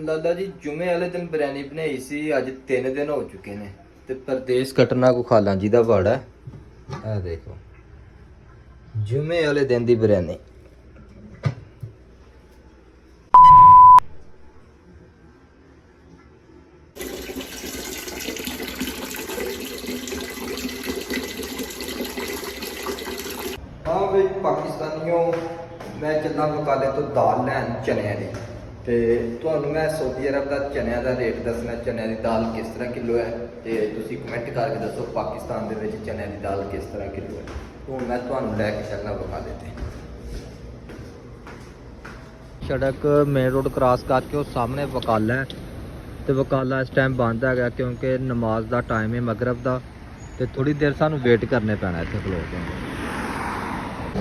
ਲਾਲਾ ਜੀ ਜੁਮੇ ਵਾਲੇ ਦਿਨ ਬਿਰਿਆਨੀ ਬਣਾਈ ਸੀ। ਅੱਜ 3 ਦਿਨ ਹੋ ਚੁੱਕੇ ਨੇ ਤੇ ਪਰਦੇਸ ਕਟਨਾ ਕੋ ਖਾਲਾਂ ਜੀ ਦਾ ਵਾੜਾ ਹੈ। ਇਹ ਦੇਖੋ ਜੁਮੇ ਵਾਲੇ ਦਿਨ ਦੀ ਬਿਰਿਆਨੀ। हाँ भाई पाकिस्तानियों, मैं चलना बकाले तो दाल लैन चने की। तो ਤੁਹਾਨੂੰ मैं सऊदी अरब का चनिया का रेट दसना। चनिया की दाल किस तरह किलो है तो तुम कमेंट करके दसो पाकिस्तान के चनिया की दाल किस तरह किलो है। तो मैं ਤੁਹਾਨੂੰ लैके चलना बकाले ते। सड़क मेन रोड क्रॉस करके उस सामने वकाला है तो वकाला इस टाइम बंद है क्योंकि नमाज का टाइम है मगरब का। तो थोड़ी देर सानू वेट करने पैना इतने खलो के,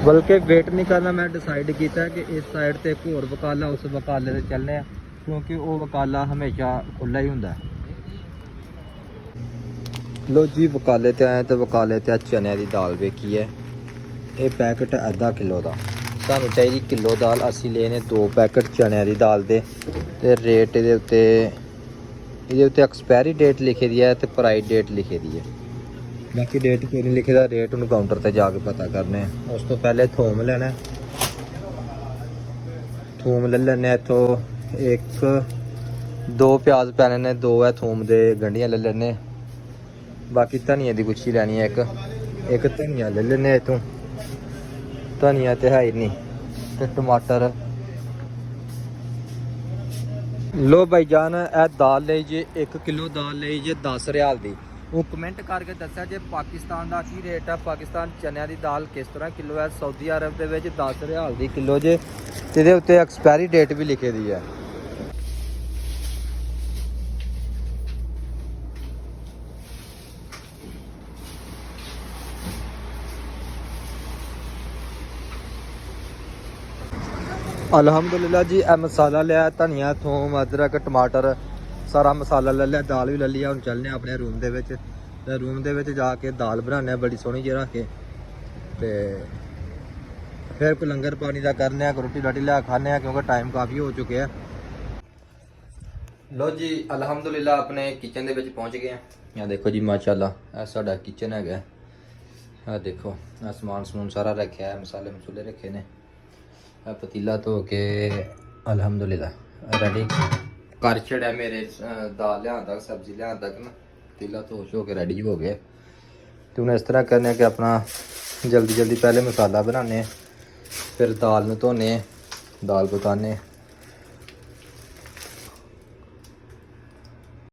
बल्कि वेट नहीं करना। मैं डिसाइड किया कि इस साइड से एक होर वकाला उस वकाले से चलने क्योंकि वो वकाला हमेशा खुला ही होंगे। लो जी वकाले ते आए तो वकाले ते चने की दाल वेखी है। ये पैकेट अद्धा किलो का सानू चाहिए किलो दाल। असी लेने 2 पैकेट चने की दाल दे ते रेट ये उत्ते एक्सपायरी डेट लिखी दी है तो प्राइस डेट लिखी दी है। बाकी रेट कोई नहीं लिखे दा, रेट उन्होंने काउंटर पर जाके पता करने। उस तो पहले थोम लेना, थोम ले लेने इतों 1-2 प्याज पैने ने, 2 है थोम दे गंढियां ले लेने। बाकी धनिया की गुच्छी लैनी है, एक धनिया ले लेने इतों। धनिया तो है ही नहीं। तो टमाटर लो भाई जान, ए दाल ले जे 1 किलो दाल ले जे 10 रियाल दी। वो कमेंट करके दस्या जे पाकिस्तान का की रेट है। पाकिस्तान चनिया की दाल किस तरह किलो है। सऊदी अरब के 10 रियाल दी किलो जे, ते उत्ते एक्सपायरी डेट भी लिखे दी है। अल्हम्दुलिल्लाह जी ए मसाला लिया, धनिया थोम अदरक टमाटर सारा मसाला ले लिया, दाल भी ले लिया। हम चलने अपने रूम दे विच ते रूम दे विच जाके दाल बनाने बड़ी सोहनी जी रख के ते फिर कोई लंगर पानी का करने, रोटी राटी लिया खाने क्योंकि टाइम काफ़ी हो चुके हैं। लो जी अल्हम्दुलिल्लाह अपने किचन दे विच पहुंच गए हैं। यहाँ देखो जी माशाल्लाह ए साडा किचन है। आ देखो समान समून सारा रखा है, मसाले मसूले रखे ने। पतीला धो के अल्हम्दुलिल्लाह रेडी कर छड़िया। मेरे दाल लिया तक सब्जी लिया तक ना पतीला धो शो के रेडी हो गए। तो उन्हें इस तरह करने कि अपना जल्दी जल्दी पहले मसाला बनाने, फिर दाल में धोने, दाल पकाने।